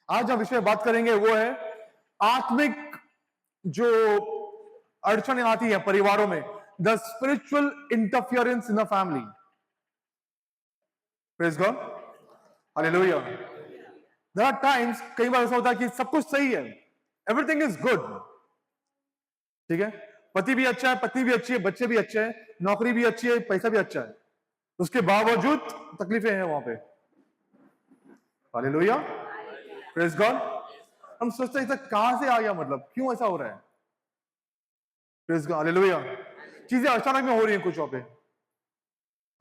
आज हम विषय बात करेंगे वो है आत्मिक जो अड़चनें आती है परिवारों में, the spiritual interference in the family. Praise God, hallelujah. There are times, कई बार ऐसा होता है कि सब कुछ सही है, एवरीथिंग इज गुड, ठीक है, पति भी अच्छा है, पत्नी भी अच्छी है, बच्चे भी अच्छे हैं, नौकरी भी अच्छी है, पैसा भी अच्छा है, उसके बावजूद तकलीफें हैं वहां पे। Hallelujah, praise God. हम सोचते हैं कहां से आ गया, मतलब क्यों ऐसा हो रहा है। Praise God, hallelujah. चीजें अचानक में हो रही हैं कुछ वहां पे,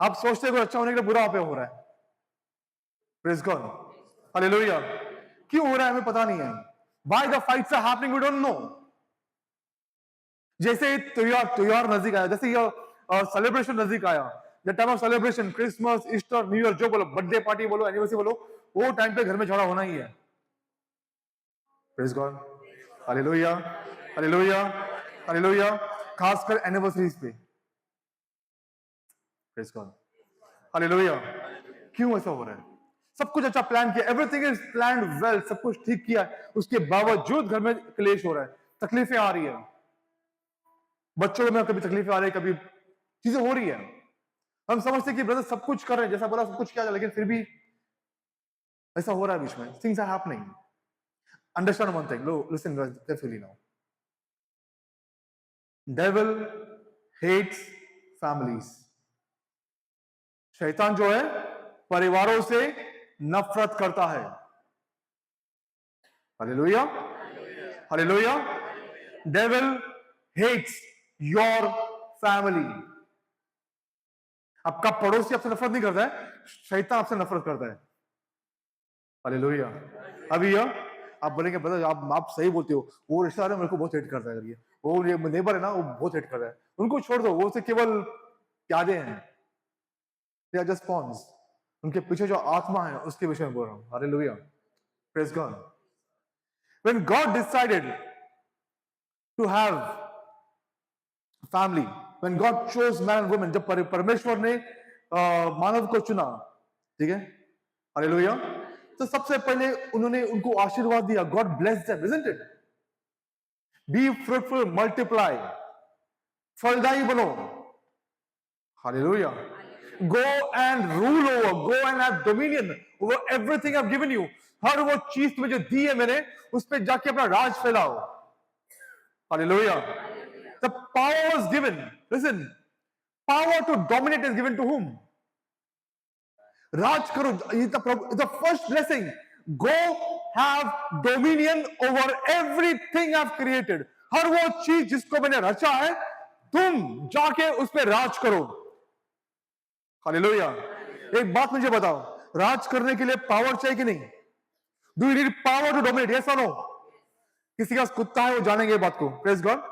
आप सोचते हैं कुछ अच्छा होने के लिए बुरा वहां पे हो रहा है। Praise God, hallelujah. क्यों हो रहा है हमें पता नहीं है। Why the fights are happening we don't know। जैसे त्योहार नजदीक आया, जैसे ये सेलिब्रेशन नजदीक आया, the time of celebration, Christmas, Easter, new year, जो बोलो, बर्थडे पार्टी बोलो, एनिवर्सरी बोलो, वो टाइम पे घर में झगड़ा होना ही है। Praise God, hallelujah, hallelujah, hallelujah. खासकर एनिवर्सरीज पे। Praise God, hallelujah. क्यों ऐसा हो रहा है। सब कुछ अच्छा प्लान किया, एवरीथिंग इज प्लान्ड वेल, सब कुछ ठीक किया, उसके बावजूद घर में क्लेश हो रहा है, तकलीफें आ रही है, बच्चों में कभी तकलीफें आ रही है, कभी चीजें हो रही है। हम समझते कि ब्रदर सब कुछ कर रहे हैं, जैसा बोला सब कुछ किया जाए, लेकिन फिर भी ऐसा हो रहा है बीच में, things are happening. Understand one thing, listen carefully now. Devil hates families. शैतान जो है परिवारों से नफरत करता है। Hallelujah, hallelujah. Devil hates your family. आपका पड़ोसी आपसे नफरत नहीं करता है, शैतान आपसे नफरत करता है। हालेलुया। अभी आप बोलेंगे ब्रदर आप सही बोलते हो, वो रिश्तेदार मेरे को बहुत हेट करता है, वो नेबर है ना, वो बहुत हेट कर रहा है, उनको छोड़ दो, वो से केवल यादें हैं, दे आर जस्ट पॉन्स। उनके पीछे जो आत्मा है उसके विषय में बोल रहा हूं। Hallelujah, praise God. When God decided to have family, when God chose man and women, जब परमेश्वर ने मानव को चुना, ठीक है, हालेलुया, तो सबसे पहले उन्होंने उनको आशीर्वाद दिया। God bless them, isn't it? Be fruitful, multiply, फलदायी बनो। Hallelujah. Go and rule over, go and have dominion over everything I have given you. हर वो चीज तुम्हें जो दी है मैंने, उस पे जाके अपना राज फैलाओ। Hallelujah. The power was given. Listen, power to dominate is given to whom? राज करो, the first blessing. Go have dominion over everything I've created. हर वो चीज जिसको मैंने रचा है, तुम जाके उस पर राज करो। हालेलुया। एक बात मुझे बताओ, राज करने के लिए पावर चाहिए कि नहीं? Do you need power to dominate, yes or no? किसी का कुत्ता है वो जानेंगे बात को, प्रेज गॉड।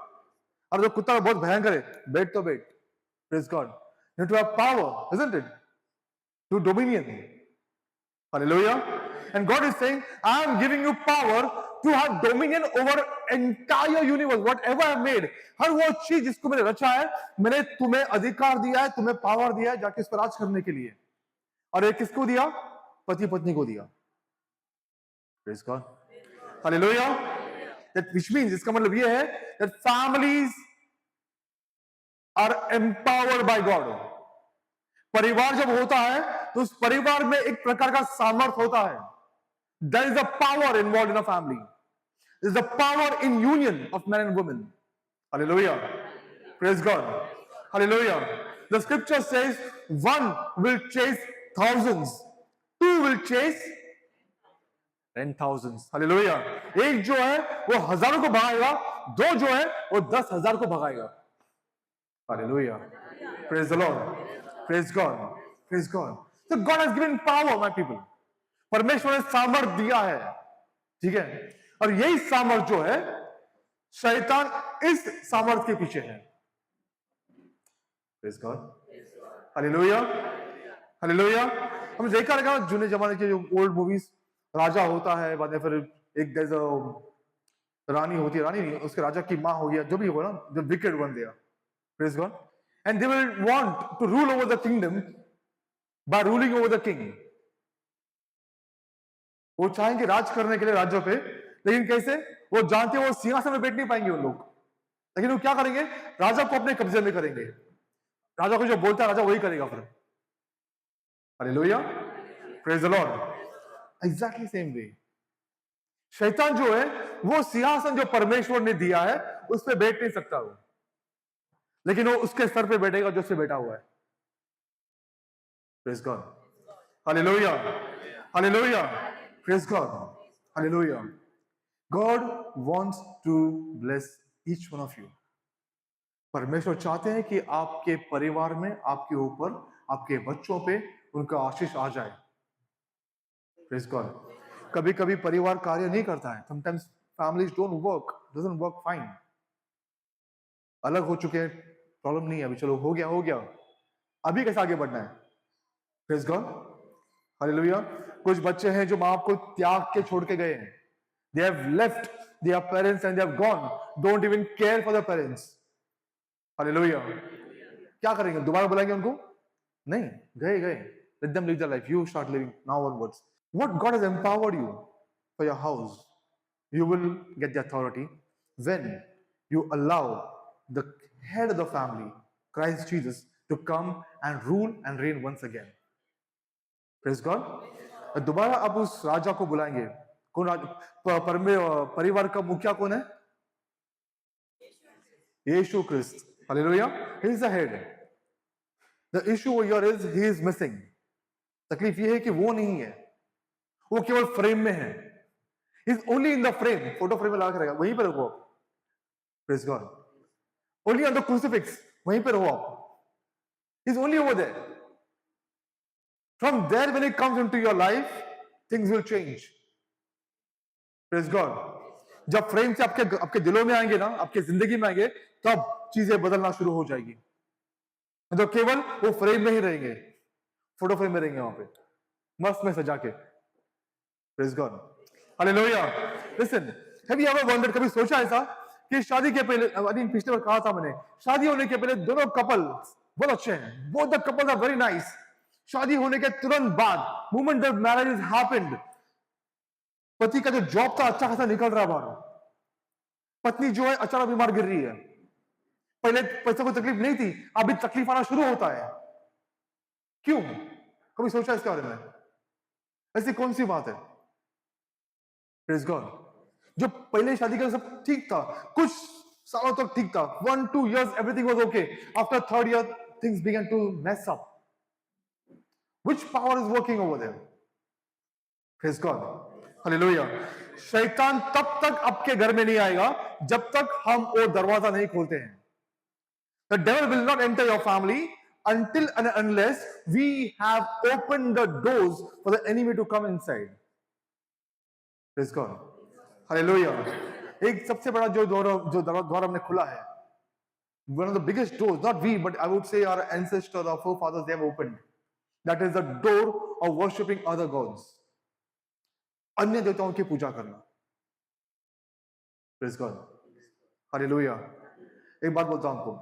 और जो कुत्ता बहुत भयंकर है, बेट तो बेट, praise God. You need to have power, isn't it? To dominion. Hallelujah. And God is saying, I am giving you power to have dominion over entire universe, whatever I have made. हर वो चीज जिसको मैंने रचा है, मैंने तुम्हें अधिकार दिया है, तुम्हें पावर दिया है जाके इस पर राज करने के लिए। और ये किसको दिया? पति पत्नी को दिया। Praise God. Hallelujah. That which means, इसका मतलब ये है that families are empowered by God. परिवार जब होता है तो उस परिवार में एक प्रकार का सामर्थ्य होता है। There is a power involved in a family. There is a power in union of men and women. Hallelujah. Praise God. Hallelujah. The scripture says one will chase thousands, two will chase 10,000s. Hallelujah. एक जो है वो हजारों को भगाएगा, दो जो है वो 10,000 को भगाएगा। Hallelujah. Praise the Lord. Praise God. Praise God. So God has given power, my people. परमेश्वर ने सामर्थ दिया है, ठीक है, और यही सामर्थ जो है, शैतान इस सामर्थ के पीछे है। Praise God. Hallelujah. Hallelujah. हम देखा रहेगा जुने जमाने के जो ओल्ड मूवीज, राजा होता है, बाद में फिर एक रानी होती है, रानी नहीं, उसके राजा की माँ हो गया, जो भी हो ना, जो विकेट वन दिया। Praise God. And they will want to rule over the kingdom by ruling over the king. वो चाहेंगे राज करने के लिए राज्यों पे, लेकिन कैसे? वो जानते हैं वो सिंहासन में बैठ नहीं पाएंगे उन लोग, लेकिन वो क्या करेंगे? राजा को अपने कब्जे में करेंगे। राजा को जो बोलता है राजा वही करेगा फिर। Hallelujah, praise the Lord. Exactly same way शैतान जो है वो सिंहासन जो परमेश्वर ने दिया है उस पर बैठ नहीं सकता वो, लेकिन वो उसके सर पे बैठेगा जो उससे बैठा हुआ है। Praise God, hallelujah, hallelujah, praise God, hallelujah. God wants to bless each one of you. परमेश्वर चाहते हैं कि आपके परिवार में, आपके ऊपर, आपके बच्चों पे उनका आशीष आ जाए। Praise God. कभी कभी परिवार कार्य नहीं करता है, sometimes families don't work, doesn't work fine. अलग हो चुके हैं, प्रॉब्लम नहीं है, अभी चलो हो गया, अभी कैसे आगे बढ़ना है? Praise God, hallelujah. कुछ बच्चे हैं जो मां बाप को त्याग के छोड़ के गए हैं, they have left their parents and they have gone, don't even care for the parents. Hallelujah. क्या करेंगे? दोबारा बुलाएंगे उनको? नहीं, गए, let them live their life, you start living now onwards. What God has empowered you for your house, you will get the authority when you allow the head of the family, Christ Jesus, to come and rule and reign once again. Praise God. दोबारा आप उस राजा को बुलाएंगे। कौन परिवार का मुखिया कौन है? यीशु क्रिस्त। Hallelujah. He is the head. The issue over here is he is missing. तकलीफ ये है कि वो नहीं है, वो केवल फ्रेम में है। He's only in the frame, photo frame में लगा के रहेगा, वहीं पर रहो। Praise God. Only on the crucifix, वहीं पर रहो आप। He's only over there. From there, when he comes into your life, things will change. Praise God. जब फ्रेम से आपके दिलों में आएंगे ना, आपके जिंदगी में आएंगे, तब चीजें बदलना शुरू हो जाएगी। तो केवल वो फ्रेम में ही रहेंगे, फोटो फ्रेम में रहेंगे वहां पे, मस्त में सजा के। Praise God. Hallelujah. Listen, have you ever wondered, कभी सोचा ऐसा कि शादी के पहले, पिछले बार कहा था मैंने, शादी होने के पहले दोनों कपल बहुत अच्छे हैं, both the couples are very nice. शादी होने के तुरंत बाद, moment the marriage has happened, पति का जो जॉब था अच्छा खासा निकल रहा बाहर, पत्नी जो है अचानक बीमार गिर रही है। पहले पैसे को तकलीफ नहीं थी, अभी तकलीफ आना शुरू होता है। क्यों? कभी सोचा इसके बारे में? ऐसी कौन सी बात है? Praise God. जो पहले शादी का सब ठीक था, कुछ सालों तक ठीक था, 1-2 years everything was okay. After 3rd year things began to mess up. Which power is working over there? Praise God. Hallelujah. शैतान तब तक आपके घर में नहीं आएगा जब तक हम वो दरवाजा नहीं खोलते हैं। The devil will not enter your family until and unless we have opened the doors for the enemy to come inside. Praise God. Hallelujah. एक सबसे बड़ा जो द्वार हमने खुला है, one of the biggest doors, not we, but I would say our ancestors, our forefathers, they have opened. That is the door of worshipping other gods. अन्य देवताओं की पूजा करना। Praise God. Hallelujah. एक बात बोलता हूं आपको,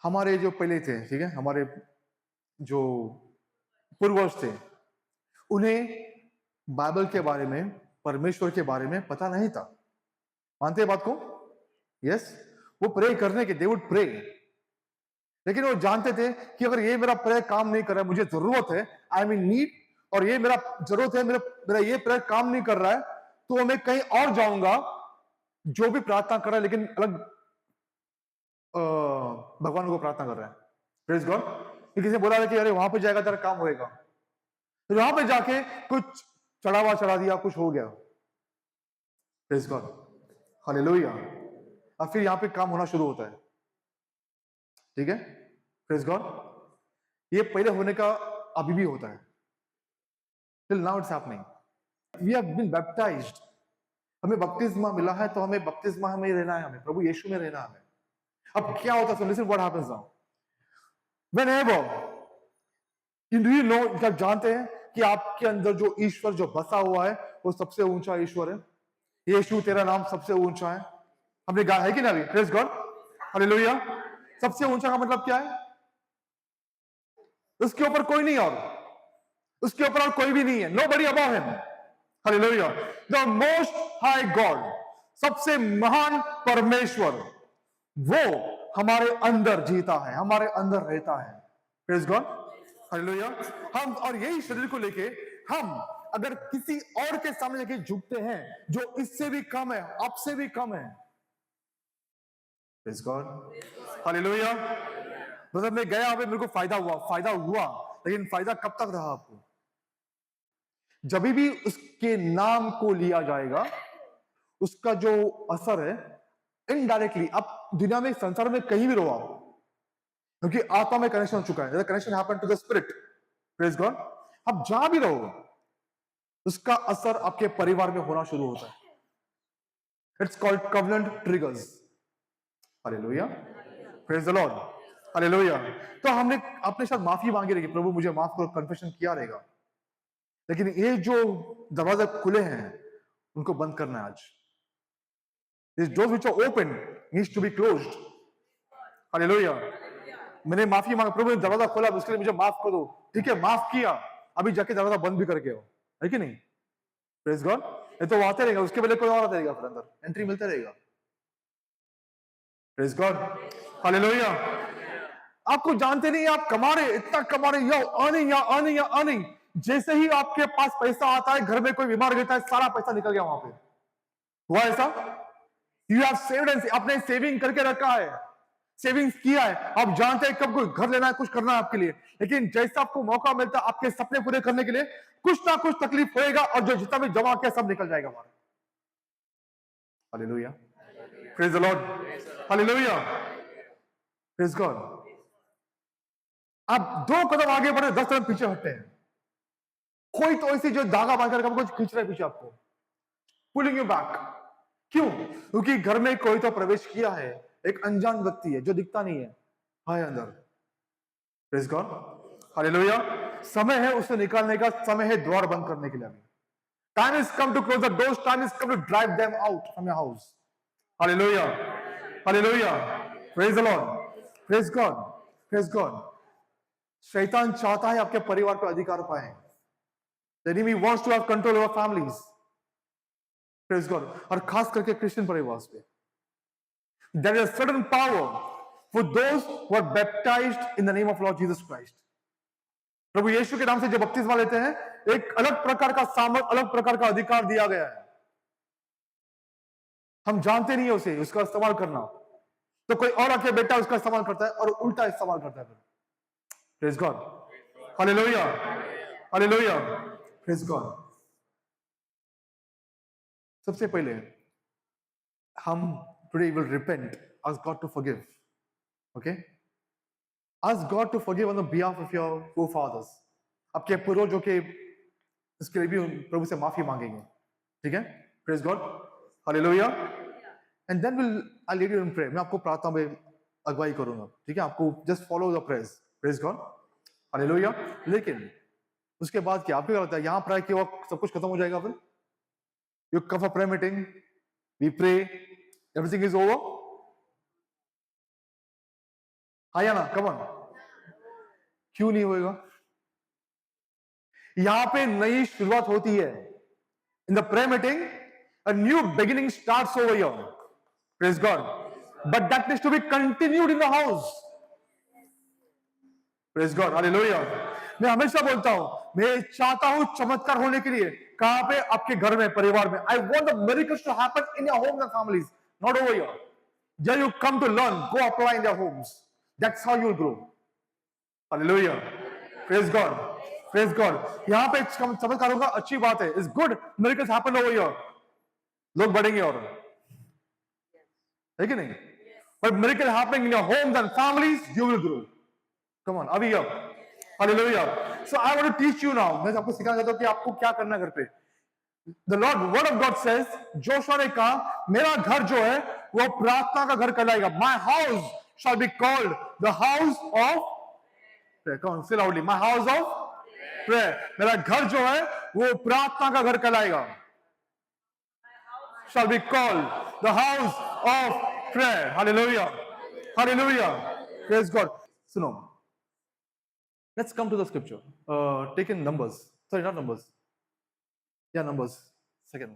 हमारे जो पहले थे, ठीक है, हमारे जो पूर्वज थे, उन्हें बाइबल के बारे में, परमेश्वर के बारे में पता नहीं था। मानते हैं बात को? यस, वो प्रे करने के, दे वुड प्रे, लेकिन वो जानते थे कि अगर ये मेरा प्रे काम नहीं कर रहा है, मुझे जरूरत है, आई एम इन नीड, और ये मेरा जरूरत है, मेरा ये प्रे काम नहीं कर रहा है, तो मैं कहीं और जाऊंगा जो भी प्रार्थना कर रहा है, लेकिन अलग भगवान को प्रार्थना कर रहा है। Praise God. किसी ने बोला है कि अरे वहां पे जाएगा तेरा काम होएगा, तो वहां पे जाके कुछ चढ़ा दिया, कुछ हो गया। Praise God, hallelujah. और फिर यहाँ पे काम होना शुरू होता है, ठीक है। Praise God. ये पहले होने का अभी भी होता है, till now it's happening. We have been baptised, हमें बपतिस्मा मिला है, तो हमें बपतिस्मा में रहना है, हमें प्रभु यीशु में रहना है। अब क्या होता है? Listen what happens now, whenever do you know, क्या जानते हैं कि आपके अंदर जो ईश्वर जो बसा हुआ है वो सबसे ऊंचा ईश्वर है। यीशु तेरा नाम सबसे ऊंचा है, हमने गाया है कि नहीं? Praise God, hallelujah. सबसे ऊंचा का मतलब क्या है? उसके ऊपर कोई नहीं और, उसके ऊपर और कोई भी नहीं है, nobody above him. Hallelujah. The most high God, सबसे महान परमेश्वर, वो हमारे अंदर जीता है, हमारे अंदर रहता है. Praise God. Hallelujah. हम और यही शरीर को लेके हम अगर किसी और के सामने लेके झुकते हैं जो इससे भी कम है, आपसे भी कम है. Praise God. Hallelujah. मतलब मैं गया, मेरे को फायदा हुआ, लेकिन फायदा कब तक रहा आपको? जब भी उसके नाम को लिया जाएगा, उसका जो असर है इनडायरेक्टली आप दुनिया में, संसार में कहीं भी रहो आप, क्योंकि आत्मा में कनेक्शन हो चुका है. Connection happen to the spirit. Praise God. आप जहां भी रहो उसका असर आपके परिवार में होना शुरू होता है. It's called covenant triggers. Hallelujah. Praise the Lord. Hallelujah. तो हमने आपने शायद माफी मांगी रहेगी, प्रभु मुझे माफ करो, कन्फेशन किया रहेगा, लेकिन ये जो दरवाजे खुले हैं उनको बंद करना है आज. These doors which are open needs to be closed. Hallelujah. मैंने माफी मांगा, प्रभु ने दरवाजा खोला, उसके लिए मुझे माफ कर दो. ठीक है, माफ किया, अभी जाके दरवाजा बंद भी करके आओ, है कि नहीं? Praise God. ये तो आते रहेगा, उसके पहले कोई और आता रहेगा, फिर अंदर एंट्री मिलता रहेगा. Praise God. हालेलुया. आपको जानते नहीं, आप कमा रहे, इतना कमा रहे, यो अर्निंग. जैसे ही आपके पास पैसा आता है, घर में कोई बीमार रहता है, सारा पैसा निकल गया वहां पे. हुआ ऐसा? यू हैव सेव्ड एंड आपने सेविंग करके रखा है, सेविंग्स किया है, आप जानते हैं कब कोई घर लेना है, कुछ करना है आपके लिए, लेकिन जैसे आपको मौका मिलता है आपके सपने पूरे करने के लिए, कुछ ना कुछ तकलीफ होएगा और जो जितना भी जमा किया सब निकल जाएगा बाहर. Hallelujah. Praise the Lord. Hallelujah. Praise God. आप 2 कदम आगे बढ़े, 10 कदम पीछे हटते हैं. कोई तो ऐसी जो धागा बांधकर कुछ खींच रहा है पीछे आपको, पुलिंग यू बैक. क्यों? क्योंकि घर में कोई तो प्रवेश किया है, एक अनजान व्यक्ति है जो दिखता नहीं है, हाय अंदर. Praise God. हालेलुया. समय है उसे निकालने का, समय है द्वार बंद करने के लिए. Time is come to close the doors, time is come to drive them out from your house. Hallelujah. Hallelujah. Praise the Lord. Praise God. Praise God. शैतान चाहता है आपके परिवार पर अधिकार पाए. The enemy wants to have control over families. Praise God. और खास करके क्रिश्चियन परिवार पे. There is a certain power for those who are baptized in the name of Lord Jesus Christ. प्रभु यीशु के नाम से जो बपतिस्मा लेते हैं, एक अलग प्रकार का सामर्थ, अलग प्रकार का अधिकार दिया गया है. हम जानते नहीं है उसे, उसका इस्तेमाल करना. तो कोई और आके बेटा उसका इस्तेमाल करता है और उल्टा इस्तेमाल करता है. Praise God. Hallelujah. Hallelujah. Praise God. सबसे पहले हम today will repent, ask God to forgive. Okay? Ask God to forgive on the behalf of your forefathers. आपके पूर्वजों के इसके लिए भी प्रभु से माफी मांगेंगे. ठीक है? Praise God. Hallelujah. And then I'll lead you in prayer. मैं आपको प्रार्थना में अगुवाई करूंगा. ठीक है? आपको just follow the prayers. Praise God. Hallelujah. लेकिन उसके बाद क्या आपको क्या लगता है, यहाँ प्राय के वक्त सब कुछ खत्म हो जाएगा? फिर you come for prayer meeting, we pray, everything is over? हाँ या ना? come on. क्यों नहीं होएगा? यहां पे नई शुरुआत होती है. in the prayer meeting a new beginning starts over here. Praise God. But that needs to be continued in the house. Praise God. Hallelujah. मैं हमेशा बोलता हूं, मैं चाहता हूं चमत्कार होने के लिए. कहां पे? आपके घर में, परिवार में. I want the miracles to happen in your homes and families, not over here. There you come to learn, go apply in your homes. That's how you'll grow. Hallelujah. Praise God. Praise God. यहां पे चमत्कार होगा, अच्छी बात है. It's good. Miracles happen over here. लोग बढ़ेंगे और, है कि नहीं? But miracle happening in your homes and families, you will grow. Come on, अभी अब. Hallelujah. So I want to teach you now. मैं आपको सिखाना चाहता हूं कि आपको क्या करना है घर पे. The Lord, word of God says, Joshua ने कहा, मेरा घर जो है वो प्रार्थना का घर कहलाएगा. My house shall be called the house of prayer. Come on, say loudly. My house of prayer. मेरा घर जो है वो प्रार्थना का घर कहलाएगा. Shall be called the house of prayer. Hallelujah. Hallelujah. Praise God. सुनो, Let's come to the scripture. Take in Numbers. Sorry, not Numbers. Yeah, Numbers. Second.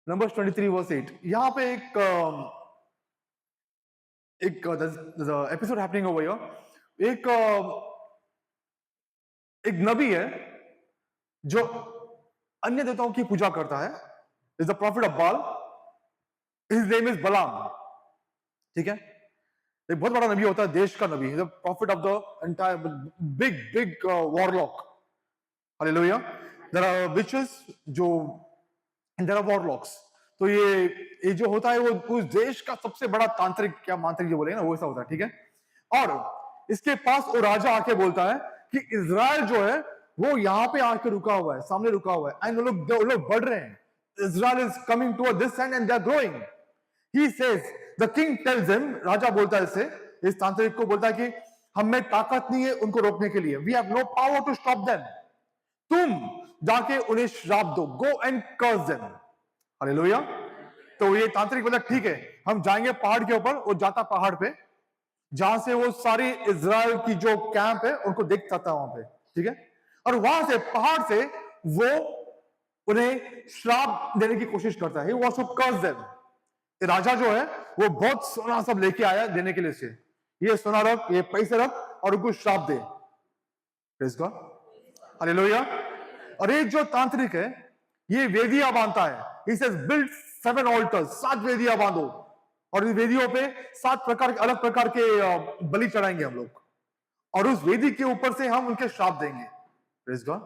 Numbers 23 verse 8. यहाँ पे there's a episode happening over here. एक नबी है जो अन्य देवताओं की पूजा करता है. Is the prophet of Baal. His name is Balaam. ठीक है. एक बहुत बड़ा नबी होता है, देश का नबी. He's the prophet of the entire big warlock. Hallelujah. There are witches and there are warlocks. तो ये जो होता है वो उस देश का सबसे बड़ा तांत्रिक, क्या मांत्रिक जो बोलेंगे ना, वो ऐसा होता है. ठीक है. और इसके पास वो राजा आके बोलता है कि इजराइल जो है वो यहाँ पे आके रुका हुआ है, सामने रुका हुआ है, एंड वो लोग बढ़ रहे हैं. Israel is coming toward this and they are growing. He says, the king tells him, राजा बोलता है इससे, इस तांत्रिक को बोलता है कि हम में ताकत नहीं है उनको रोकने के लिए. We have no power to stop them. तुम जाके उन्हें श्राप दो. Go and curse them. Hallelujah. तो ये तांत्रिक बोला ठीक है, हम जाएंगे पहाड़ के ऊपर. वो जाता पहाड़ पे जहां से वो सारी इजराइल की जो कैंप है उनको देख सकता है वहां पे. ठीक है. और वहां से पहाड़ से वो उन्हें श्राप देने की कोशिश करता है. He wants to curse them. राजा जो है वो बहुत सोना सब लेके आया देने के लिए से, ये सोना रख, ये पैसे रख और उनको श्राप दे. Praise God. हालेलुया. और ये जो तांत्रिक है ये वेदियां बांधता है. He says build 7 altars. 7 वेदियां बांधो और इस वेदियों पे 7 प्रकार के अलग प्रकार के बलि चढ़ाएंगे हम लोग, और उस वेदी के ऊपर से हम उनके श्राप देंगे. Praise God.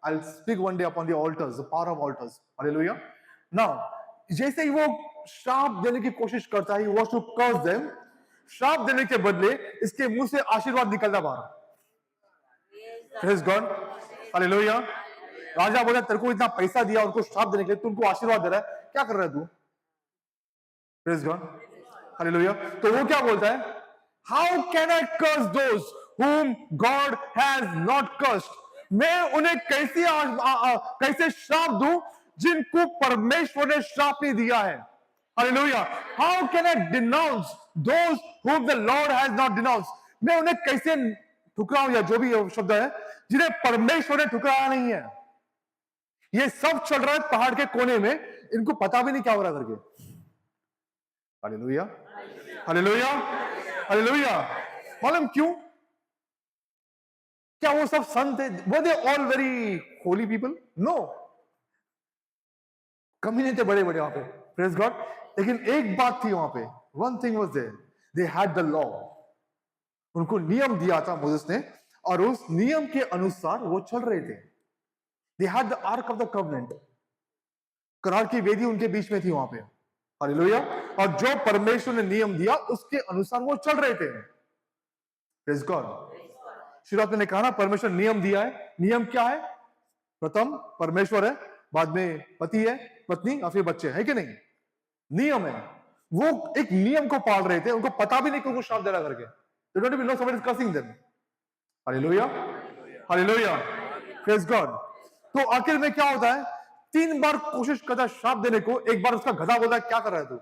I'll speak one day upon the altars, the power of altars. Hallelujah. Now, जैसे ही वो श्राप देने की कोशिश करता है, he wants to curse them. श्राप देने के बदले इसके मुंह से आशीर्वाद निकलता बाहर. Praise God. Hallelujah. राजा बोला तेरे को इतना पैसा दिया उनको श्राप देने के लिए, तुमको आशीर्वाद दे रहा है, क्या कर रहा है तू? Praise God. Hallelujah. तो वो क्या बोलता है? How can I curse those whom God has not cursed? मैं उन्हें कैसे श्राप दूं जिनको परमेश्वर ने श्राप नहीं दिया है. Hallelujah. How can I denounce those whom the Lord has not denounced? मैं उन्हें कैसे ठुकराऊं, या जो भी शब्द है, जिन्हें परमेश्वर ने ठुकराया नहीं है. ये सब चल रहा है पहाड़ के कोने में, इनको पता भी नहीं क्या हो रहा करके. हालेलुया. हालेलुया. हालेलुया. मालूम क्यों? क्या वो सब संत थे? Were they all very holy people? No, कमी थे बड़े बड़े वहां पे. Praise God. लेकिन एक बात थी वहां पे. One thing was there, they had the law. उनको नियम दिया था मोसेस ने, और उस नियम के अनुसार वो चल रहे थे. दे had the arc of the covenant. करार की वेदी उनके बीच में थी वहां पे. हालेलुया. और जो परमेश्वर ने नियम दिया उसके अनुसार वो चल रहे थे. Praise God. शुरुआत में कहा ना, परमेश्वर नियम दिया है. नियम क्या है? प्रथम परमेश्वर है, बाद में पति है, पत्नी और फिर बच्चे, है कि नहीं? नियम है. वो एक नियम को पाल रहे थे, उनको पता भी नहीं कि उनको श्राप देना करके. They don't even know somebody is cursing them. Hallelujah. Hallelujah. Praise God. तो आखिर में क्या होता है? 3 बार कोशिश करता है श्राप देने को. एक बार उसका गधा बोलता है क्या कर रहा है तू?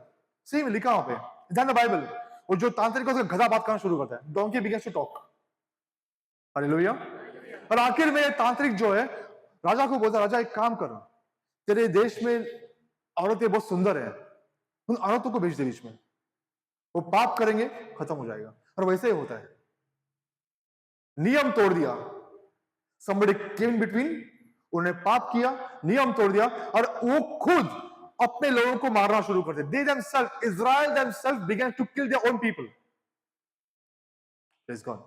सही में लिखा वहां पे, इट्स इन द बाइबल. और जो तांत्रिक उसका गधा बात करना शुरू करता है. Donkey begins to talk. Hallelujah. और आखिर में तांत्रिक जो है राजा को बोलता है, राजा एक काम कर, तेरे देश में औरतें बहुत सुंदर है, उन औरतों को भेज दे बीच में, वो पाप करेंगे, खत्म हो जाएगा. और वैसे ही होता है. नियम तोड़ दिया. somebody came in between, उन्होंने पाप किया, नियम तोड़ दिया, और वो खुद अपने लोगों को मारना शुरू करते. They themselves, Israel themselves began to kill their own people. Praise God.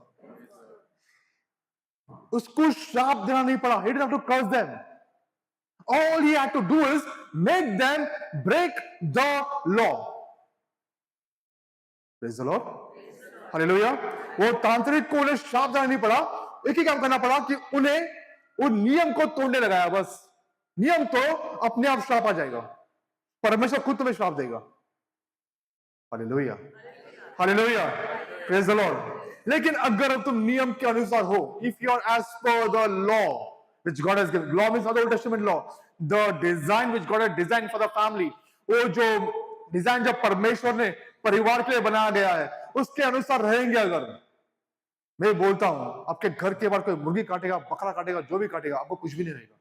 उसको श्राप देना नहीं पड़ा. He didn't have to curse them. All he had to do is make them break the law. Praise the Lord. Hallelujah. वो तांत्रिक को उन्हें श्राप देना नहीं पड़ा. एक ही काम करना पड़ा कि उन्हें वो नियम को तोड़ने लगाया. बस नियम तो अपने आप श्राप आ जाएगा. परमेश्वर खुद तुम्हें श्राप देगा. Hallelujah. Hallelujah. Praise the Lord. लेकिन अगर तुम नियम के अनुसार हो, if you are as per the law which God has given, law means not the Old Testament law, the design which God has designed for the family, वो जो design जब परमेश्वर ने परिवार के लिए बनाया गया है उसके अनुसार रहेंगे अगर, मैं बोलता हूं आपके घर के बाहर कोई मुर्गी काटेगा, बकरा काटेगा, जो भी काटेगा, आपको कुछ भी नहीं रहेगा।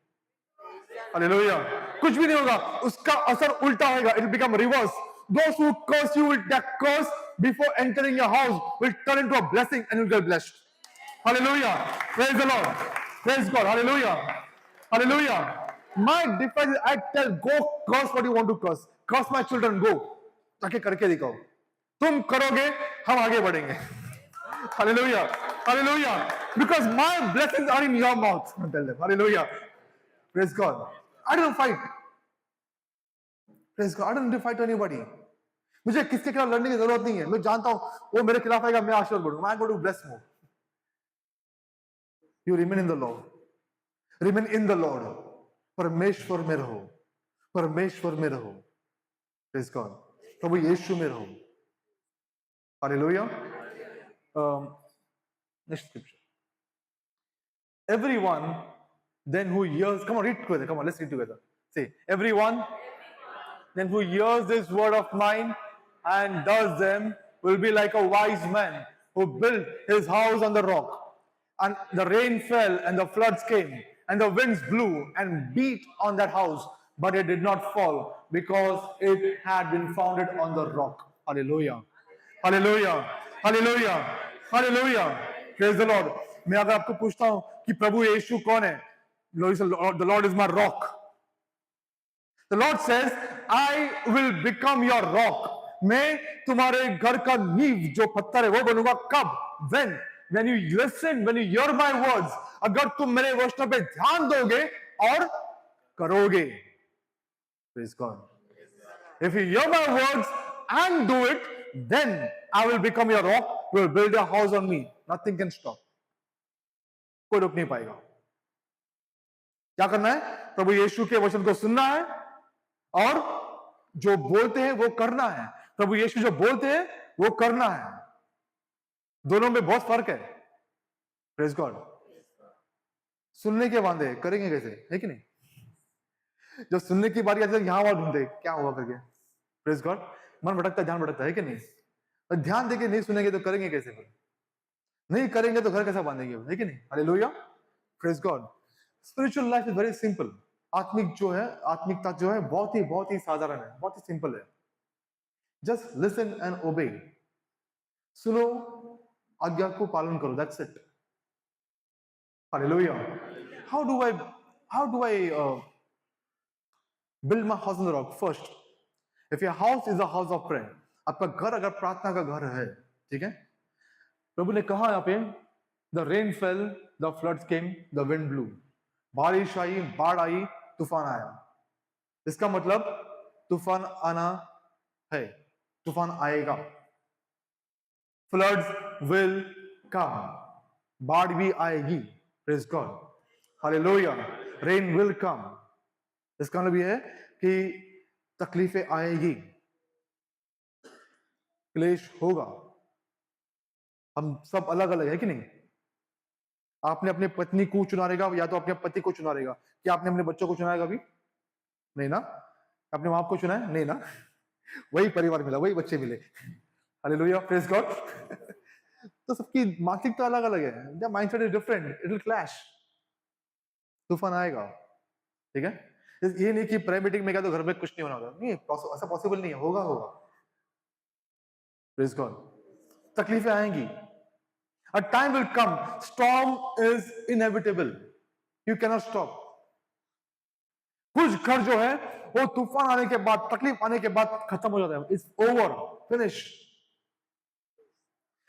हालेलुया, कुछ भी नहीं होगा, उसका असर उल्टा होगा, it will become reverse. Those who curse you will that curse before entering your house will turn into a blessing and you'll get blessed. Hallelujah. Praise the Lord. Praise God. Hallelujah. Hallelujah. My difference is I tell, go curse what you want to curse. Curse my children, go. ताकि करके दिखाओ, तुम करोगे हम आगे बढ़ेंगे। Hallelujah. Hallelujah. Because my blessings are in your mouth. Tell them. Hallelujah. Praise God. I don't fight. Praise God. I don't need to fight to anybody. मुझे किसके खिलाफ लड़ने की जरूरत नहीं है। मैं जानता हूं वो मेरे खिलाफ आएगा, मैं आशीर्वाद बढ़ूंगा। I'm going to bless more. You remain in the Lord. Remain in the Lord. परमेश्वर में रहो, परमेश्वर में रहो। Praise God. प्रभु यीशु में रहो। Hallelujah. Next scripture. Everyone then who hears, come on, read together. Come on, let's read together. Say, everyone then who hears this word of mine and does them will be like a wise man who built his house on the rock. And the rain fell and the floods came and the winds blew and beat on that house, but it did not fall because it had been founded on the rock. Hallelujah. Hallelujah. Hallelujah. Hallelujah. Praise the Lord. मैं अगर आपको पूछता हूं कि प्रभु यीशु कौन है? The Lord is my rock. The Lord says, I will become your rock. मैं तुम्हारे घर का नींव जो पत्थर है वो बनूंगा। कब? When you listen, when you hear my words, अगर तुम मेरे वचनों पे ध्यान दोगे और करोगे। Praise God. If you hear my words and do it, then I will become your rock. You will build a house on me. Nothing can stop. कोई रोक नहीं पाएगा। क्या करना है? प्रभु यीशु के वचन को सुनना है और जो बोलते हैं वो करना है। प्रभु यीशु जो बोलते हैं वो करना है। दोनों में बहुत फर्क है। Praise God. सुनने के वादे करेंगे कैसे, है कि नहीं? जब सुनने की बारी आती है यहां वहां ढूंढते क्या हुआ करके। Praise God. मन भटकता, ध्यान भटकता है कि नहीं? ध्यान देके नहीं सुनेंगे तो करेंगे कैसे? फिर नहीं करेंगे तो घर कैसा बांधेंगे, है कि नहीं? Hallelujah. Praise God. Spiritual life is very simple. आत्मिक जो है, आत्मिकता जो है बहुत ही साधारण है, बहुत ही सिंपल है। जस्ट लिसन एंड ओबे। सुनो, आज्ञा को पालन करो, that's it. Hallelujah. How do I build my house on the rock? First, if your house is a house of prayer, आपका घर अगर प्रार्थना का घर है, ठीक है? प्रभु ने कहा यहाँ पे, the rain fell, the floods came, the wind blew. बारिश आई, बाढ़ आई, तूफान आया। इसका मतलब तूफान आना है, तूफान आएगा। Floods will come, बाढ़ भी आएगी। Praise God. Hallelujah. Rain will come. इसका मतलब यह है कि तकलीफें आएगी, क्लेश होगा। हम सब अलग अलग है कि नहीं? आपने अपने पत्नी को चुना रहेगा या तो अपने पति को चुना रहेगा। क्या आपने अपने बच्चों को चुना है कभी? नहीं ना। अपने माँ को चुना है? नहीं ना। वही परिवार मिला, वही बच्चे मिले। Hallelujah, praise God. तो सबकी मानसिकता अलग अलग है, the mindset is different, it will clash. तूफान आएगा, ठीक है? ये नहीं कि प्रेयर मीटिंग में क्या तो घर में कुछ नहीं होना होगा, नहीं, ऐसा पॉसिबल नहीं है। होगा। Praise God. तकलीफें आएंगी। A time will come, storm is inevitable, you cannot stop. कुछ घर जो है वो तूफान आने के बाद, तकलीफ आने के बाद खत्म हो जाता है, इट्स ओवर, फिनिश।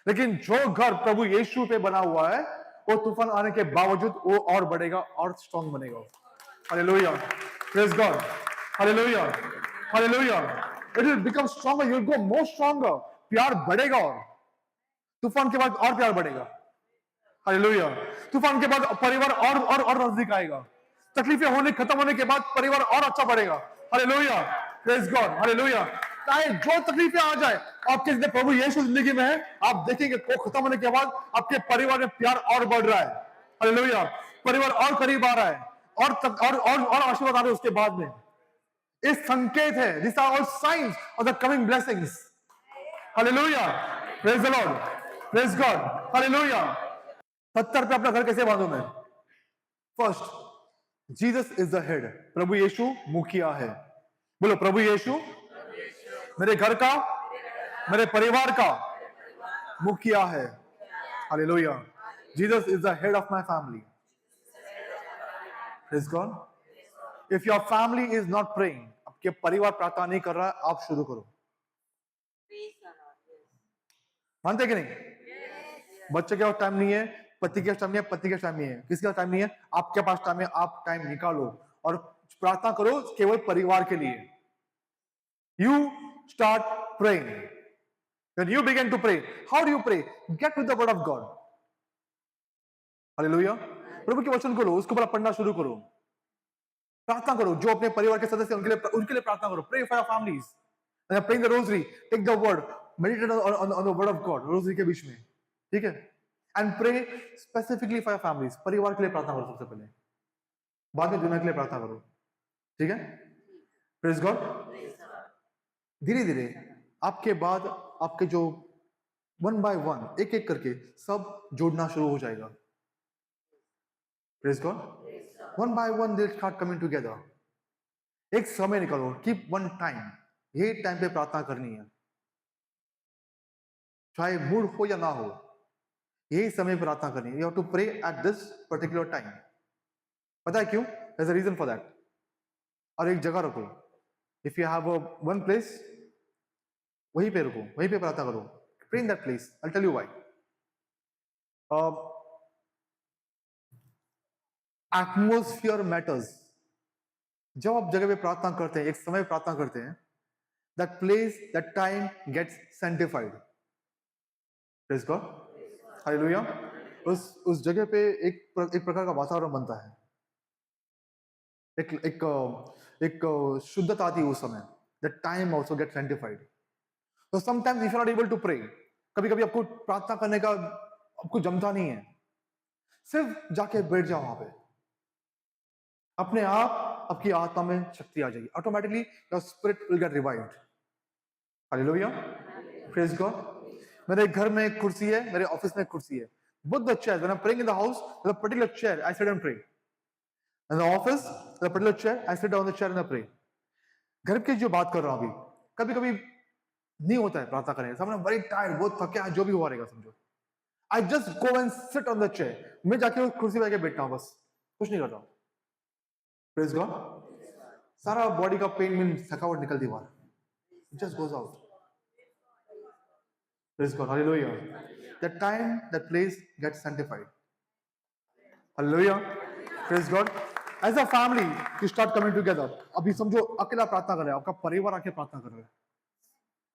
लेकिन जो घर प्रभु यीशु पे बना हुआ है वो तूफान आने के बावजूद वो और बढ़ेगा और स्ट्रॉन्ग बनेगा। Hallelujah, praise God. Hallelujah, hallelujah. It will become stronger, you will go more stronger. प्यार बढ़ेगा और तूफान के बाद और प्यार बढ़ेगा। हालेलुया। तूफान के बाद परिवार और नजदीक आएगा। तकलीफें होने खत्म होने के बाद परिवार और अच्छा बढ़ेगा। Hallelujah, praise God. हालेलुया। चाहे जो तकलीफें आ जाए, आपके जिंदगी प्रभु यीशु जिंदगी में है, आप देखेंगे वो खत्म होने के बाद आपके परिवार में प्यार और बढ़ रहा है। हालेलुया। परिवार और करीब आ रहा है और आशीर्वाद आ रहे हैं उसके बाद में। इस संकेत है, these are all signs of the coming blessings. Hallelujah. Praise the Lord. Praise God. Hallelujah. पत्थर पे अपना घर कैसे बांधू मैं? First, Jesus is the head. प्रभु यीशु मुखिया है. बोलो, प्रभु यीशु मेरे घर का, मेरे परिवार का मुखिया है. Hallelujah. Jesus is the head of my family. Praise God. If your family is not praying, आपके परिवार प्रार्थना नहीं कर रहा है, आप शुरू करो. मानते कि नहीं? बच्चे के पास टाइम नहीं है, पति के पास टाइम नहीं है, पति के पास टाइम नहीं है, किसी का टाइम नहीं है, आपके पास टाइम है. आप टाइम निकालो और प्रार्थना करो केवल परिवार के लिए. You start praying. When you begin to pray, how do you pray? Get with the word of God. Hallelujah. प्रभु के वचन को लो, उसको पढ़ना शुरू करो, प्रार्थना करो. जो अपने परिवार के सदस्य उनके लिए प्रार्थना करो. Pray for your families. And praying the rosary, take the word, meditate on the word of God. Rosary के बीच में, ठीक है? And pray specifically for your families. परिवार के लिए प्रार्थना करो सबसे पहले, बाद में दुनिया के लिए प्रार्थना करो. ठीक है? Praise God. धीरे धीरे आपके बाद आपके जो वन बाय वन, एक एक करके सब जोड़ना शुरू हो जाएगा. Praise God. One by one they'll start coming together. एक समय निकालो, keep one time. यही टाइम पे प्रार्थना करनी है, चाहे मूड हो या ना हो, यही समय पे प्रार्थना करनी है. You have to pray at this particular time. पता है क्यों? There's a reason for that. और एक जगह रखो. If you have one place, वहीं पे रुको, वहीं पे प्रार्थना करो. Pray in that place. I'll tell you why. Atmosphere matters. जब आप जगह पे प्रार्थना करते हैं, एक समय प्रार्थना करते हैं, that place, that time gets sanctified. Praise God. Hallelujah. उस जगह पे एक प्रकार का वातावरण बनता है, एक शुद्धता आती है उस समय. That time also gets sanctified. So sometimes if you are not able to pray, कभी-कभी आपको प्रार्थना करने का आपको जमता नहीं है, सिर्फ जाके बैठ जाओ वहां पे. अपने आप आपकी आत्मा में शक्ति आ जाएगी. Automatically your spirit will get revived. Hallelujah. Praise God. मेरे घर में एक कुर्सी है, मेरे ऑफिस में एक कुर्सी है. Both the chairs, when I'm praying in the house, there's a particular chair, I sit and pray. In the office, there's a particular chair, I sit down on the chair and I pray. घर की जो बात कर रहा हूं अभी, कभी-कभी नहीं होता है प्रार्थना करने. सामने वेरी टायर्ड, बहुत थके हैं, जो भी हुआ रहेगा समझो. I just go and sit on the chair. मैं जाके उस कुर्सी पे जाके बैठता हूं, बस कुछ नहीं करता हूं. Praise God. सारा बॉडी का पेन में थकावट निकलती बाहर. It just goes out. Praise God. Hallelujah. That time, that place gets sanctified. Hallelujah. Praise God. As a family, you start coming together. अभी समझो अकेला प्रार्थना कर रहे हैं, आपका परिवार आके प्रार्थना कर रहे हैं.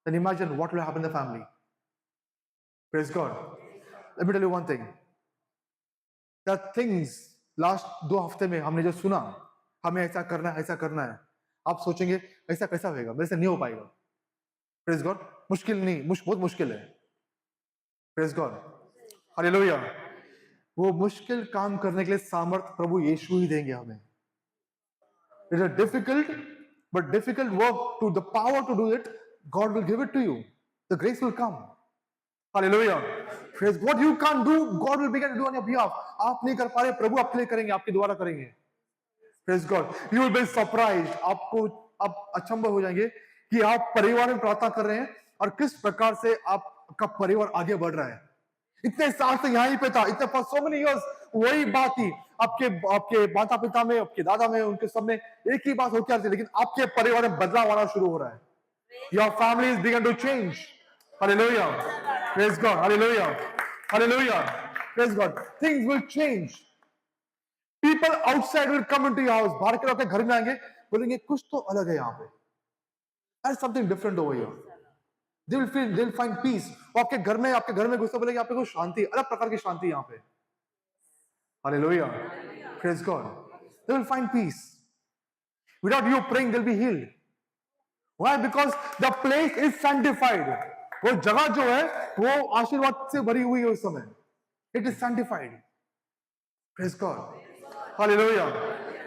Then imagine what will happen in the family. Praise God. Let me tell you one thing. There are things last 2 हफ्ते में हमने जो सुना, हमें ऐसा करना है, ऐसा करना है. आप सोचेंगे ऐसा कैसा होगा, मेरे से नहीं हो पाएगा. Praise God. मुश्किल नहीं, बहुत मुश्किल है. Praise God. Hallelujah. वो मुश्किल काम करने के लिए सामर्थ प्रभु यीशु ही देंगे हमें. It's a difficult work, to the power to do it, God will give it to you. The grace will come. Hallelujah. Praise God. What you can't do, God will begin to do on your behalf. आप नहीं कर पा रहे, प्रभु आपके लिए करेंगे, आपके द्वारा करेंगे. Praise God. You will be surprised. आप अचंभव हो जाएंगे कि आप परिवार में प्रार्थना कर रहे हैं और किस प्रकार से आपका परिवार आगे बढ़ रहा है. इतने साल से यहीं पे था, इतने for so many years वही बात थी. आपके माता पिता में, आपके दादा में, उनके सब में एक ही बात होती थी, लेकिन आपके परिवार में बदलाव आना शुरू हो रहा है. Your family is beginning to change. Hallelujah. Praise God. Hallelujah. Hallelujah. Praise God. Things will change. People outside will come into your house. बाहर के लोग आपके घर में आएंगे, बोलेंगे कुछ तो अलग है यहाँ पे. There's something different over here. They'll find peace. वो आपके घर में घुसते बोलेंगे आपको शांति, अलग प्रकार की शांति यहाँ पे. Hallelujah. Praise God. They will find peace. Without you praying, they'll be healed. Why? Because the place is sanctified. वो जगह जो है वो आशीर्वाद से भरी हुई है उस समय. It is sanctified. Praise God. Hallelujah.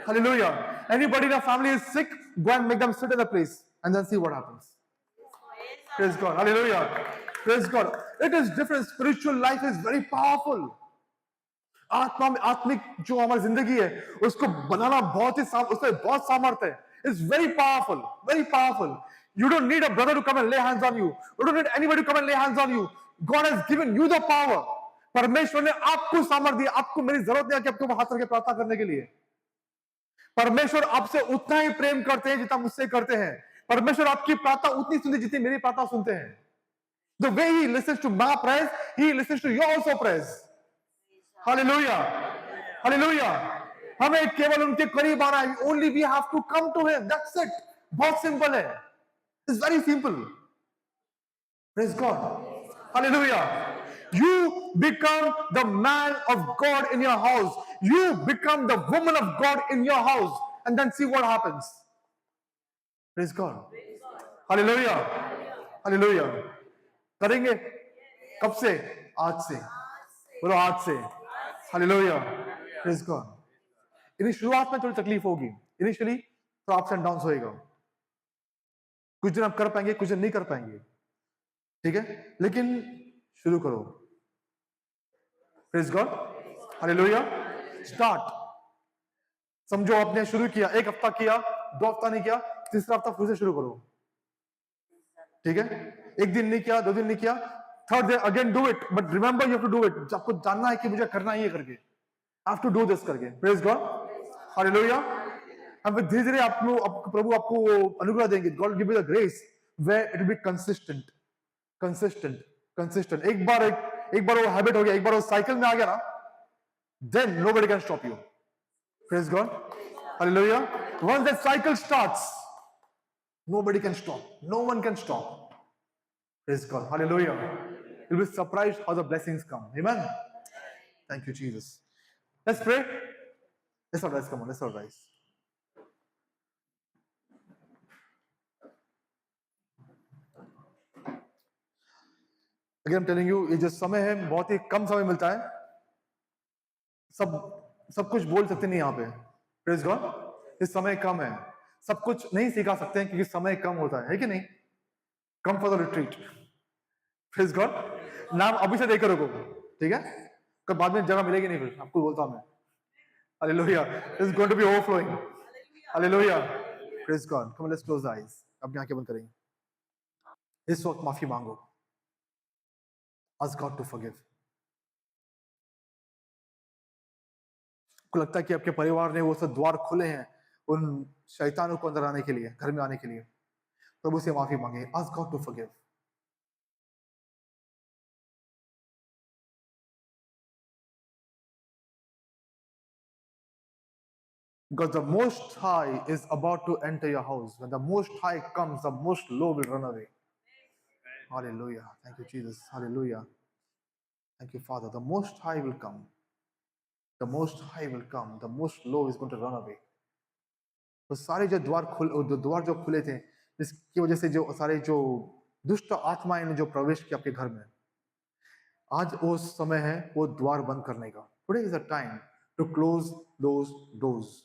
Hallelujah. Anybody in the family is sick, go and make them sit in the place and then see what happens. Praise God. Hallelujah. Praise God. It is different. Spiritual life is very powerful. आत्मा में आत्मिक जो हमारी जिंदगी है उसको बनाना बहुत ही उसमें बहुत सामर्थ्य है. It's very powerful, very powerful. You don't need a brother to come and lay hands on you. You don't need anybody to come and lay hands on you. God has given you the power. परमेश्वर ने आपको सामर्थ्य दिया. आपको मेरी जरूरत नहीं है कि आपके ऊपर हाथ रख के प्रार्थना करने के लिए. परमेश्वर आपसे उतना ही प्रेम करते हैं जितना मुझसे करते हैं. परमेश्वर आपकी प्रार्थना उतनी सुनते जितनी मेरी प्रार्थना सुनते हैं. The way he listens to my prayers, he listens to your also prayers. Hallelujah. Hallelujah. हमें केवल उनके करीब आना है. Only we have to come to him. That's it. बहुत सिंपल है. It's very simple. Praise God. Hallelujah. You become the man of God in your house. You become the woman of God in your house. And then see what happens. Praise God. Hallelujah. Hallelujah. करेंगे कब से? आज से. बोलो आज से. Hallelujah. Praise God. इन्हीं शुरुआत में थोड़ी तकलीफ होगी. इनिशियली तो अप्स एंड डाउन्स होएगा. कुछ दिन आप कर पाएंगे, कुछ दिन नहीं कर पाएंगे. ठीक है, लेकिन शुरू करो. Praise God. Hallelujah. Start. समझो आपने शुरू किया, एक हफ्ता किया, 2 हफ्ता नहीं किया, तीसरा हफ्ता फिर से शुरू करो. ठीक है, एक दिन नहीं किया, 2 दिन नहीं किया, third day again do it. But remember you have to do it. आपको जानना है कि मुझे करना ही है करके. I have to do this करके. Praise God. Hallelujah. अब धीरे धीरे प्रभु आपको अनुग्रह देंगे. God will give you the grace where it will be consistent. एक बार वो हैबिट हो गया, एक बार वो साइकिल में आ गया ना, then nobody can stop you. Praise God. Hallelujah. Once that cycle starts, nobody can stop. No one can stop. Praise God. Hallelujah. You'll be surprised how the blessings come. Amen. Thank you, Jesus. Let's pray. Let's all rise. Come on, let's all rise. Again, I'm telling you, ये जो समय है बहुत ही कम समय मिलता है. सब कुछ बोल सकते नहीं यहाँ पे. Praise God. इस समय कम है. सब कुछ नहीं सिखा सकते हैं क्योंकि समय कम होता है कि नहीं? Come for the retreat. Praise God. नाम अभी से देकर रखो. ठीक है? कल बाद में जगह मिलेगी नहीं. फिर आपको बोलता हूँ मैं. Hallelujah. It's going to be overflowing. Hallelujah. Praise God. Come on, let's close the eyes. अपनी आंखें बंद करेंगे. इस वक्त माफी मांगो. Ask God to forgive. को लगता है कि आपके परिवार ने वो सब द्वार खुले हैं उन शैतानों को अंदर आने के लिए, घर में आने के लिए. प्रभु से माफी मांगे. Ask God to forgive. Because the Most High is about to enter your house. When the Most High comes, the Most Low will run away. Hallelujah. Thank you, Jesus. Hallelujah. Thank you, Father. The Most High will come. The Most High will come. The Most Low is going to run away. तो सारे जो द्वार जो खुले थे, जिसकी वजह से जो सारे जो दुष्ट आत्माएं ने जो प्रवेश किया आपके घर में, आज वो समय है वो द्वार बंद करने का. Today is the time to close those doors.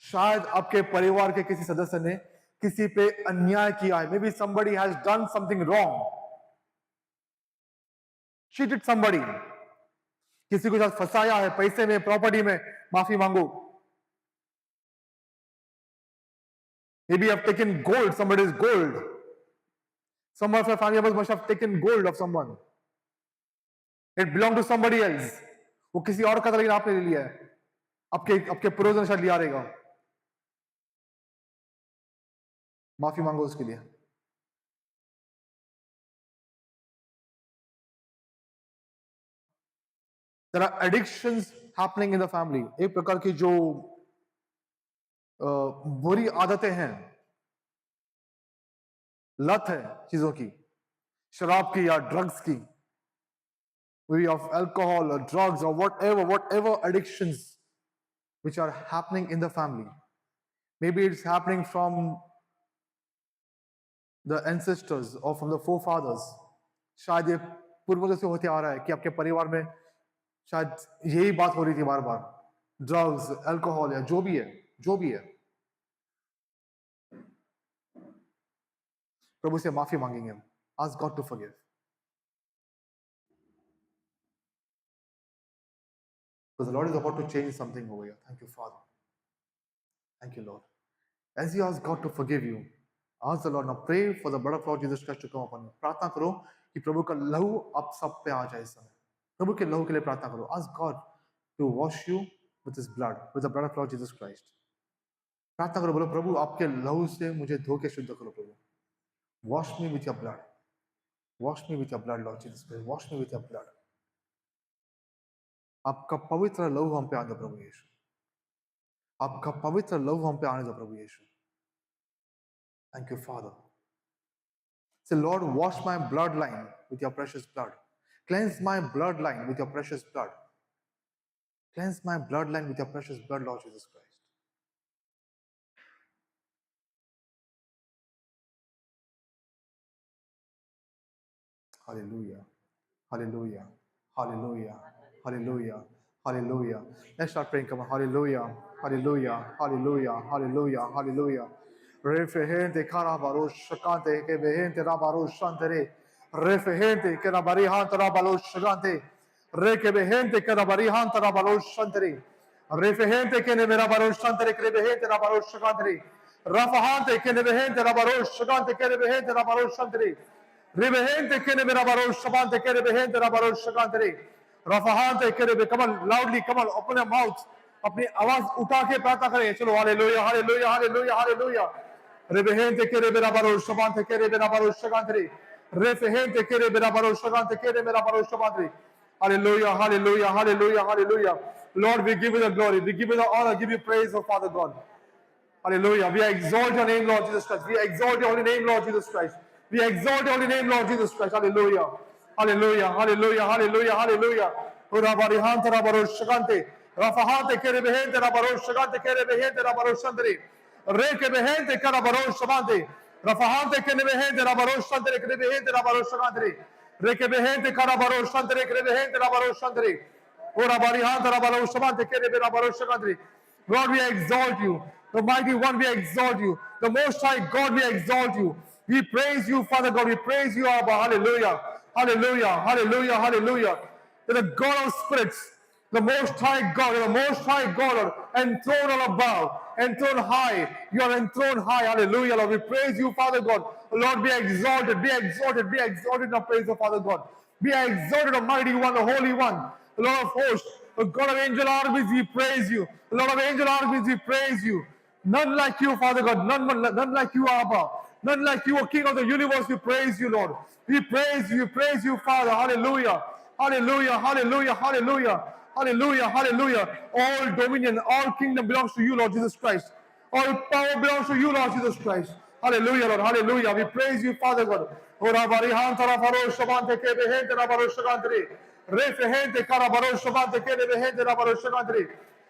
शायद आपके परिवार के किसी सदस्य ने किसी पे अन्याय किया है. Maybe somebody has done something wrong. Cheated somebody. किसी को साथ फंसाया है पैसे में, प्रॉपर्टी में. माफी मांगो. Maybe you have taken gold, somebody's gold. Some of your family members must have taken gold of someone. It belonged to somebody else. वो किसी और का था लेकिन आपने ले लिया है. आपके पूर्वज ने शायद लिया रहेगा. माफी मांगो उसके लिए. There are addictions happening in the family. एक प्रकार की जो बुरी आदतें हैं, लत है चीजों की, शराब की या ड्रग्स की, maybe of alcohol or drugs or whatever addictions which are happening in the family. Maybe it's happening from the ancestors or from the forefathers. शायद ये पूर्वजों से होते आ रहा है कि आपके परिवार में शायद यही बात हो रही थी बार बार. ड्रग्स, अल्कोहल या जो भी है. प्रभु से माफी मांगेंगे. Ask God to forgive. Because the Lord is about to change something over here. Thank you, Father. Thank you, Lord. As you ask God to forgive you, ask the Lord. Now pray for the blood of Lord Jesus Christ to come upon you. प्रार्थना करो कि प्रभु का लहू आप सब पे आ जाए इस समय. प्रभु के लहू के लिए प्रार्थना करो. Ask God to wash you with His blood, with the blood of Lord Jesus Christ. प्रार्थना करो, बोलो प्रभु आपके लहू से मुझे धो के शुद्ध करो प्रभु. Wash me with your blood. Wash me with your blood, Lord Jesus Christ. Wash me with your blood. आपका पवित्र लहू हम पे आने दो प्रभु यीशु. आपका पवित्र लहू हम पे आने दो प्रभु यीशु. Thank you, Father. Say, Lord, wash my bloodline with your precious blood. Cleanse my bloodline with your precious blood. Cleanse my bloodline with your precious blood, Lord Jesus Christ. Hallelujah. Hallelujah. Hallelujah. Hallelujah. Hallelujah. Let's start praying. Come on. Hallelujah. Hallelujah. Hallelujah. Hallelujah. Hallelujah. Refehente carabaros shakante que vehente rabaros shantere. Refehente que rabarihanta rabalos shagante. Reke vehente que rabarihanta rabalos shantere. Refehente que ne rabaros shantere que vehente rabaros shagante. Rafahante que ne vehente rabaros shagante que vehente rabaros shantere. Revehente que ne rabaros shabante que vehente rabaros shagante. Rafahante que ne, come on, loudly, come on, open your mouth. अपनी आवाज उठा के प्रार्थना करें. चलो hallelujah hallelujah hallelujah hallelujah. Rebehente que rebera baros shabante que rebera baros shagante. Refehente que rebera baros shagante que rebera baros shabante. Hallelujah, hallelujah, hallelujah, hallelujah. Lord, we give you the glory, we give you the honor, give you praise, oh Father God. Hallelujah. We exalt your name, Lord Jesus Christ. We exalt your holy name, Lord Jesus Christ. We exalt your holy name, Lord Jesus Christ. Hallelujah. Hallelujah. Hallelujah. Hallelujah. Hallelujah. Urabarihanta rabaros shagante. Rafahante kere behente rabaros shagante kere behente rabaros shandri. Reke behente karabaros shabante. Rafahante kere behente rabaros shandri kere behente rabaros shagante. Reke behente karabaros shandri kere behente rabaros shandri. Urabarihanta rabaros shabante kere rabaros shagante. Lord, we exalt you. The mighty one, we exalt you. The most high God, we exalt you. We praise you, Father God. We praise you, Abba. Hallelujah. Hallelujah. Hallelujah. Hallelujah. You're the God of spirits. The most high God. You're the most high God. Enthroned all above. Enthroned high. You are enthroned high. Hallelujah, Lord. We praise you, Father God. Lord, be exalted. Be exalted. Be exalted in the praise of Father God. Be exalted, the mighty one, the holy one, the Lord of hosts. The God of angel armies, we praise you. The Lord of angel armies, we praise you. None like you, Father God. None like you, Abba. None like you, O King of the universe. We praise you, Lord. We praise you, Father. Hallelujah. Hallelujah. Hallelujah. Hallelujah. Hallelujah. Hallelujah. All dominion, all kingdom belongs to you, Lord Jesus Christ. All power belongs to you, Lord Jesus Christ. Hallelujah, Lord. Hallelujah. We praise you, Father God. Ora barihan tara faro shabante ke behente na baro shagantri. Refehente kara baro shabante ke behente na baro shagantri.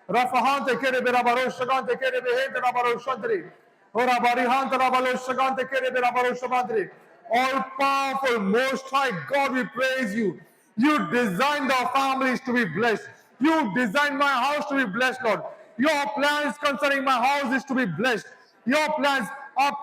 Rafahante ke bera baro shagante ke behente na baro shagantri. Ora barihan tara baro shagante ke bera baro shabantri. All powerful, most high God, we praise you. You designed our families to be blessed. You designed my house to be blessed, Lord. Your plans concerning my house is to be blessed. Your plans are